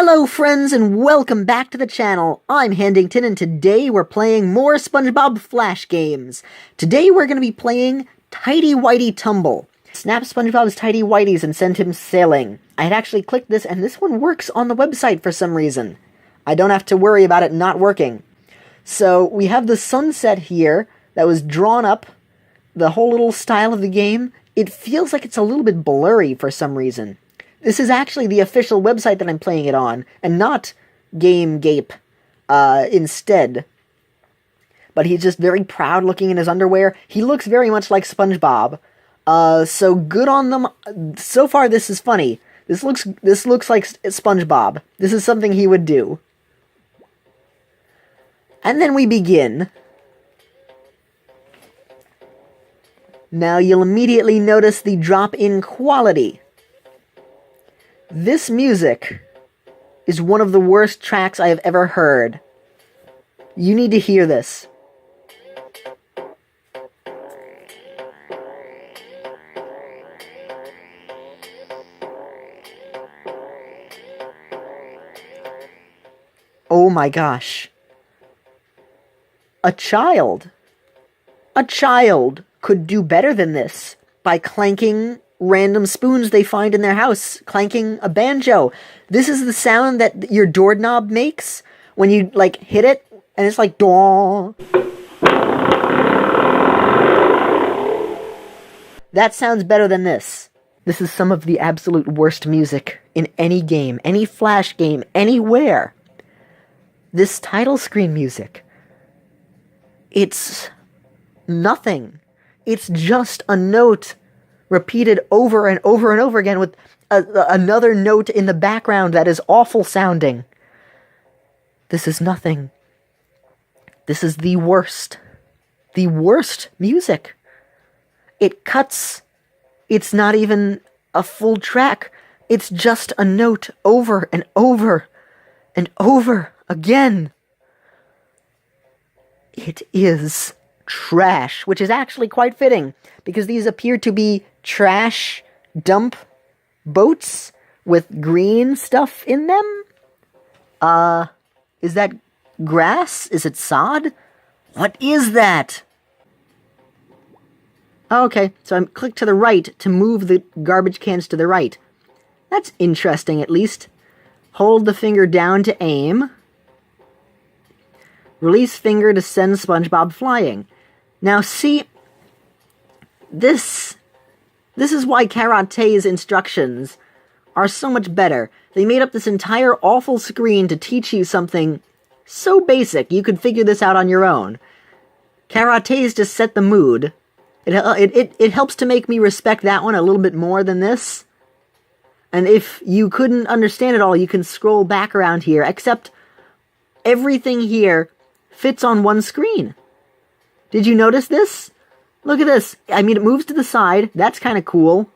Hello friends and welcome back to the channel. I'm Handington and today we're playing more Spongebob Flash games. Today we're going to be playing Tighty Whitey Tumble. Snap Spongebob's Tighty Whities and send him sailing. I had actually clicked this and this one works on the website for some reason. I don't have to worry about it not working. So we have the sunset here that was drawn up. The whole little style of the game, it feels like it's a little bit blurry for some reason. This is actually the official website that I'm playing it on, and not GameGape instead. But he's just very proud looking in his underwear. He looks very much like SpongeBob. So good on them. So far this is funny. This looks like SpongeBob. This is something he would do. And then we begin. Now you'll immediately notice the drop in quality. This music is one of the worst tracks I have ever heard. You need to hear this. Oh my gosh. A child could do better than this by clanking random spoons they find in their house, clanking a banjo. This is the sound that your doorknob makes when you, like, hit it, and it's like, daw. That sounds better than this. This is some of the absolute worst music in any game, any Flash game, anywhere. This title screen music, it's nothing. It's just a note repeated over and over and over again with another note in the background that is awful sounding. This is nothing. This is the worst. The worst music. It cuts. It's not even a full track. It's just a note over and over and over again. It is trash, which is actually quite fitting, because these appear to be trash dump boats with green stuff in them? Is that grass? Is it sod? What is that? Okay, so I click to the right to move the garbage cans to the right. That's interesting, at least. Hold the finger down to aim. Release finger to send SpongeBob flying. Now see, this is why Karate's instructions are so much better. They made up this entire awful screen to teach you something so basic you could figure this out on your own. Karate's just set the mood. It helps to make me respect that one a little bit more than this. And if you couldn't understand it all, you can scroll back around here, except everything here fits on one screen. Did you notice this? Look at this. I mean, it moves to the side. That's kind of cool.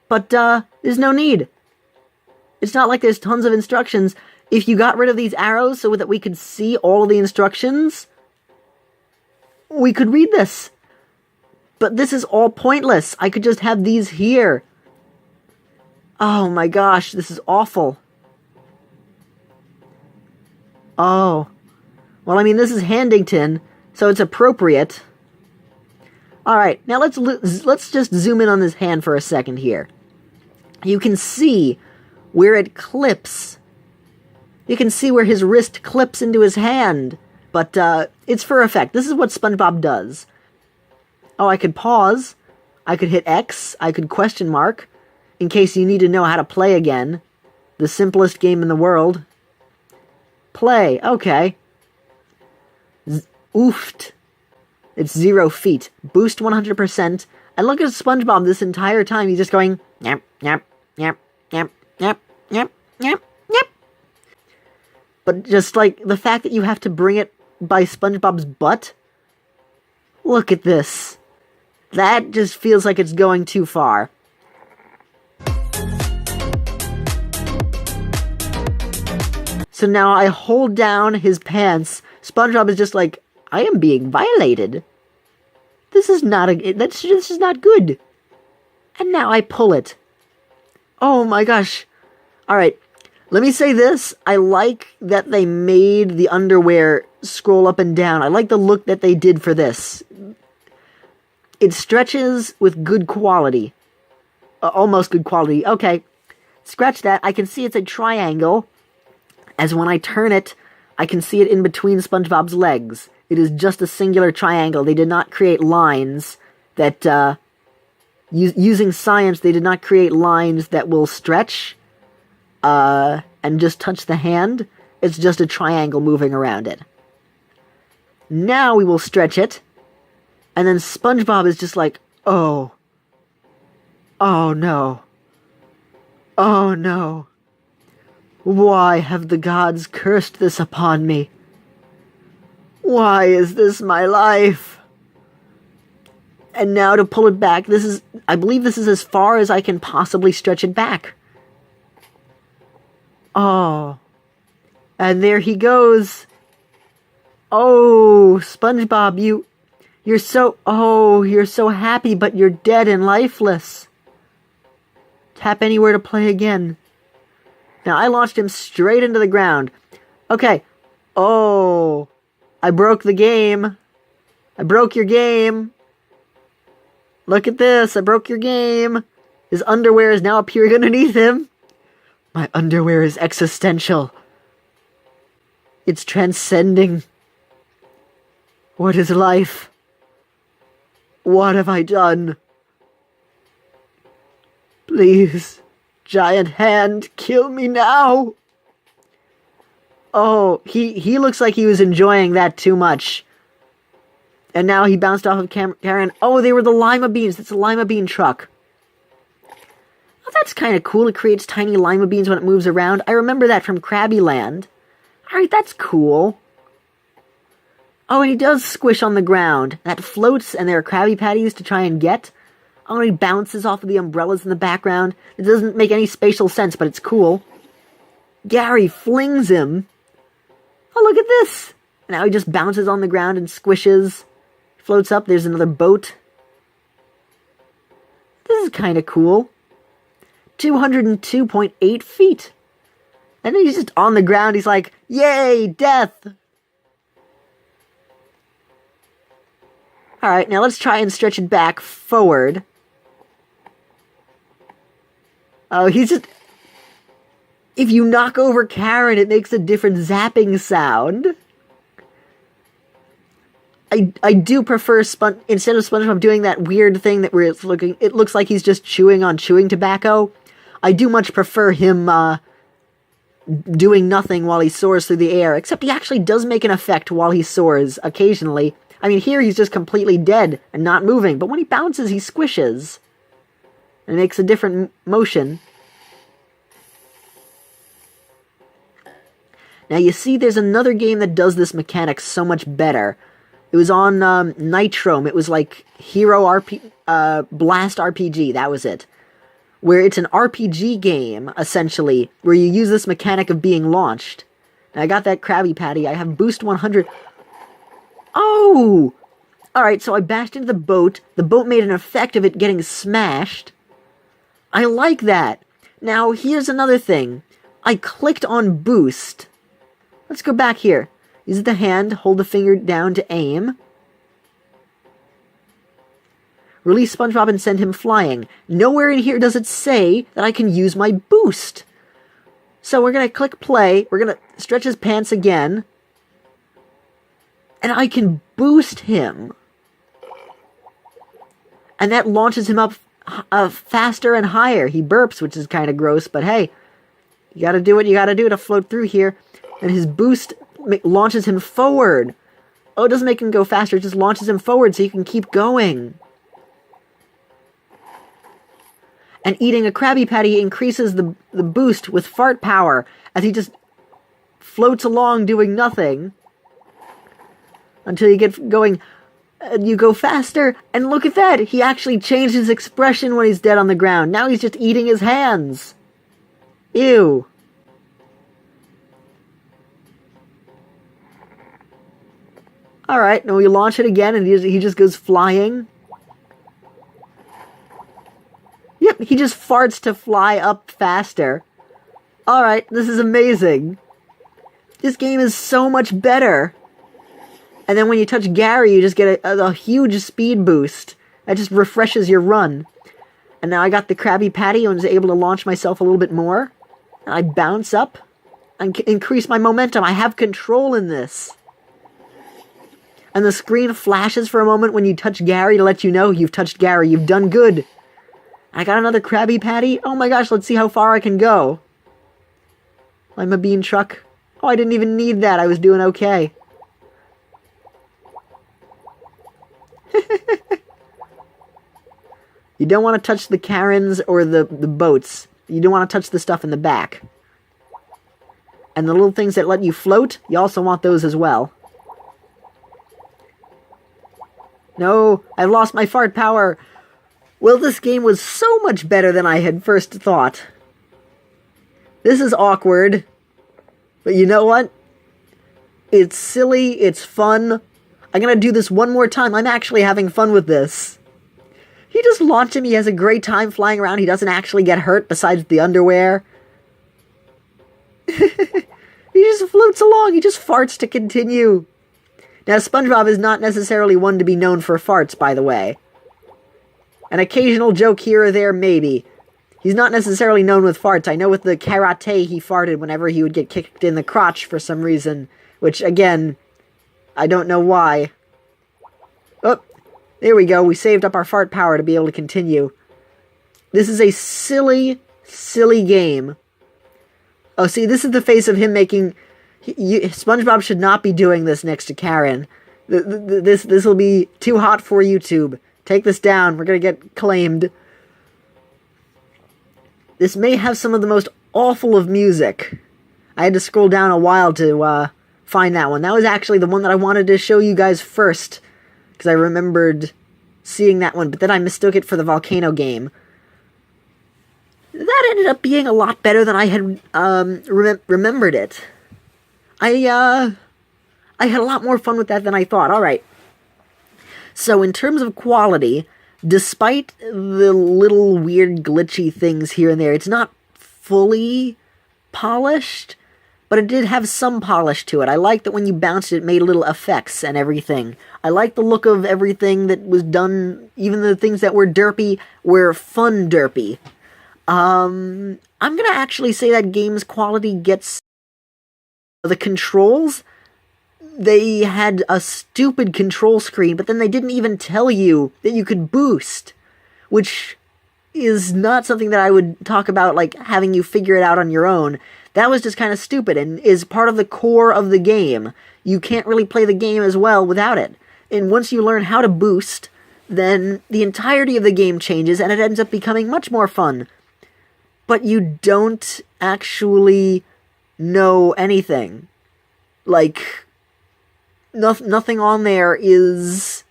But, there's no need. It's not like there's tons of instructions. If you got rid of these arrows so that we could see all of the instructions, we could read this. But this is all pointless. I could just have these here. Oh my gosh, this is awful. Oh. Well, I mean, this is Handington, so it's appropriate. Alright, now let's just zoom in on this hand for a second here. You can see where it clips. You can see where his wrist clips into his hand. But, it's for effect. This is what SpongeBob does. Oh, I could pause. I could hit X. I could question mark. In case you need to know how to play again. The simplest game in the world. Play. Okay. Oofed. It's 0 feet. Boost 100%. And look at SpongeBob this entire time. He's just going, yap, yap, yap, yap, yap, yap, yap, yap. But just like the fact that you have to bring it by SpongeBob's butt. Look at this. That just feels like it's going too far. So now I hold down his pants. SpongeBob is just like, I am being violated. This is not this is not good. And now I pull it. Oh my gosh. Alright, let me say this. I like that they made the underwear scroll up and down. I like the look that they did for this. It stretches with good quality. Almost good quality. Okay, scratch that. I can see it's a triangle, as when I turn it, I can see it in between SpongeBob's legs. It is just a singular triangle. They did not create lines that, using science, they did not create lines that will stretch, and just touch the hand. It's just a triangle moving around it. Now we will stretch it, and then SpongeBob is just like, oh. Oh no. Oh no. Why have the gods cursed this upon me? Why is this my life? And now to pull it back, I believe this is as far as I can possibly stretch it back. Oh. And there he goes. Oh, SpongeBob, you're so happy, but you're dead and lifeless. Tap anywhere to play again. Now, I launched him straight into the ground. Okay. Oh. I broke the game. I broke your game. Look at this. I broke your game. His underwear is now appearing underneath him. My underwear is existential. It's transcending. What is life? What have I done? Please, giant hand, kill me now. Oh, he looks like he was enjoying that too much. And now he bounced off of Karen. Oh, they were the lima beans. It's a lima bean truck. Oh, that's kind of cool. It creates tiny lima beans when it moves around. I remember that from Krabby Land. Alright, that's cool. Oh, and he does squish on the ground. That floats, and there are Krabby Patties to try and get. Oh, and he bounces off of the umbrellas in the background. It doesn't make any spatial sense, but it's cool. Gary flings him. Oh, look at this! And now he just bounces on the ground and squishes. Floats up, there's another boat. This is kind of cool. 202.8 feet. And then he's just on the ground, he's like, yay, death! Alright, now let's try and stretch it back forward. Oh, he's just... If you knock over Karen, it makes a different zapping sound. I do prefer instead of SpongeBob doing that weird thing that where it looks like he's just chewing on chewing tobacco. I do much prefer him doing nothing while he soars through the air, except he actually does make an effect while he soars occasionally. I mean, here he's just completely dead and not moving, but when he bounces, he squishes. And makes a different motion. Now, you see, there's another game that does this mechanic so much better. It was on Nitrome. It was like Blast RPG, that was it. Where it's an RPG game, essentially, where you use this mechanic of being launched. Now, I got that Krabby Patty. I have Boost 100... Oh! Alright, so I bashed into the boat. The boat made an effect of it getting smashed. I like that. Now, here's another thing. I clicked on Boost. Let's go back here. Use the hand, hold the finger down to aim. Release SpongeBob and send him flying. Nowhere in here does it say that I can use my boost. So we're going to click play. We're going to stretch his pants again. And I can boost him. And that launches him up faster and higher. He burps, which is kind of gross, but hey, you gotta do what you gotta do to float through here. And his boost launches him forward. Oh, it doesn't make him go faster, it just launches him forward so you can keep going. And eating a Krabby Patty increases the boost with fart power as he just floats along doing nothing. Until you get going, you go faster, and look at that! He actually changed his expression when he's dead on the ground. Now he's just eating his hands. Ew. Alright, now we launch it again, and he just goes flying. Yep, he just farts to fly up faster. Alright, this is amazing. This game is so much better. And then when you touch Gary, you just get a huge speed boost. That just refreshes your run. And now I got the Krabby Patty and was able to launch myself a little bit more. And I bounce up and increase my momentum. I have control in this. And the screen flashes for a moment when you touch Gary to let you know you've touched Gary. You've done good. I got another Krabby Patty. Oh my gosh, let's see how far I can go. Lima Bean Truck. Oh, I didn't even need that. I was doing okay. You don't want to touch the Karens or the boats. You don't want to touch the stuff in the back. And the little things that let you float, you also want those as well. No, I've lost my fart power. Well, this game was so much better than I had first thought. This is awkward. But you know what? It's silly, it's fun. I'm gonna do this one more time. I'm actually having fun with this. You just launch him, he has a great time flying around, he doesn't actually get hurt besides the underwear. He just floats along, he just farts to continue. Now, SpongeBob is not necessarily one to be known for farts, by the way. An occasional joke here or there, maybe. He's not necessarily known with farts. I know with the karate, he farted whenever he would get kicked in the crotch for some reason. Which, again, I don't know why. Oh, there we go. We saved up our fart power to be able to continue. This is a silly, silly game. Oh, see, this is the face of him making... SpongeBob should not be doing this next to Karen. This will be too hot for YouTube. Take this down. We're gonna get claimed. This may have some of the most awful of music. I had to scroll down a while to find that one. That was actually the one that I wanted to show you guys first, because I remembered seeing that one, but then I mistook it for the volcano game. That ended up being a lot better than I had remembered it. I had a lot more fun with that than I thought. Alright. So, in terms of quality, despite the little weird glitchy things here and there, it's not fully polished, but it did have some polish to it. I liked that when you bounced it made little effects and everything. I liked the look of everything that was done, even the things that were derpy were fun derpy. I'm gonna actually say that game's quality gets... The controls, they had a stupid control screen, but then they didn't even tell you that you could boost, which is not something that I would talk about, like, having you figure it out on your own. That was just kind of stupid, and is part of the core of the game. You can't really play the game as well without it. And once you learn how to boost, then the entirety of the game changes, and it ends up becoming much more fun. But you don't actually know anything. Like, nothing on there is...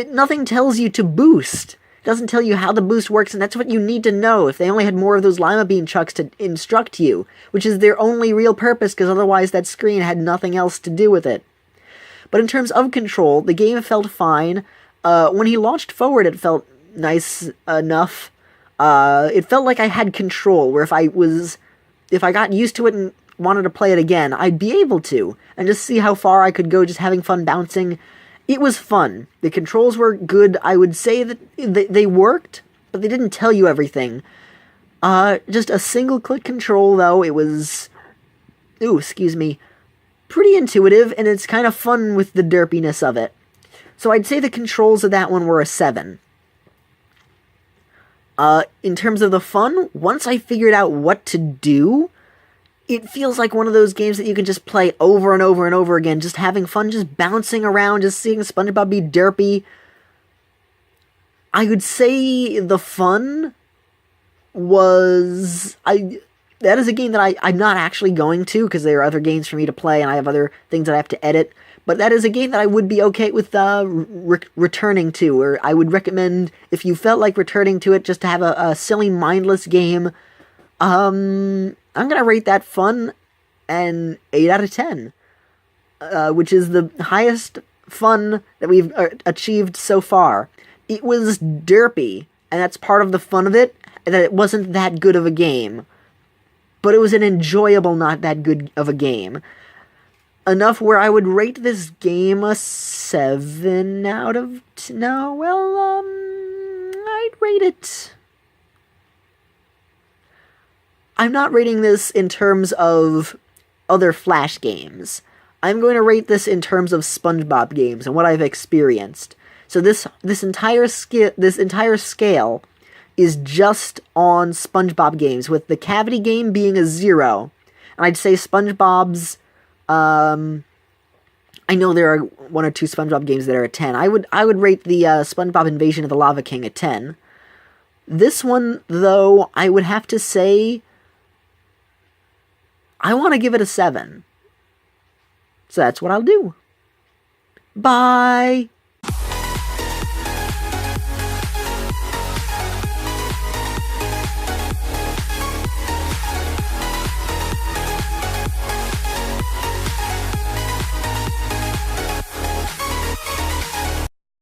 nothing tells you to boost. It doesn't tell you how the boost works, and that's what you need to know. If they only had more of those Lima Bean trucks to instruct you, which is their only real purpose, because otherwise that screen had nothing else to do with it. But in terms of control, the game felt fine. When he launched forward, it felt nice enough. It felt like I had control, where if I got used to it and wanted to play it again, I'd be able to, and just see how far I could go just having fun bouncing. It was fun. The controls were good. I would say that they worked, but they didn't tell you everything. Just a single-click control, though. It was... Ooh, excuse me. Pretty intuitive, and it's kind of fun with the derpiness of it. So I'd say the controls of that one were a 7. In terms of the fun, once I figured out what to do, it feels like one of those games that you can just play over and over and over again, just having fun, just bouncing around, just seeing SpongeBob be derpy. I would say the fun was... That is a game that I'm not actually going to, because there are other games for me to play, and I have other things that I have to edit. But that is a game that I would be okay with returning to, or I would recommend, if you felt like returning to it, just to have a silly, mindless game. I'm gonna rate that fun an 8 out of 10, which is the highest fun that we've achieved so far. It was derpy, and that's part of the fun of it, that it wasn't that good of a game. but it was an enjoyable, not that good of a game. Enough where I would rate this game a 7 out of... No, well, I'd rate it... I'm not rating this in terms of other Flash games. I'm going to rate this in terms of SpongeBob games and what I've experienced. So this entire scale is just on SpongeBob games, with the Cavity game being a 0. And I'd say SpongeBob's... I know there are 1 or 2 SpongeBob games that are a 10. I would rate the SpongeBob Invasion of the Lava King a 10. This one, though, I would have to say... I want to give it a 7. So that's what I'll do. Bye!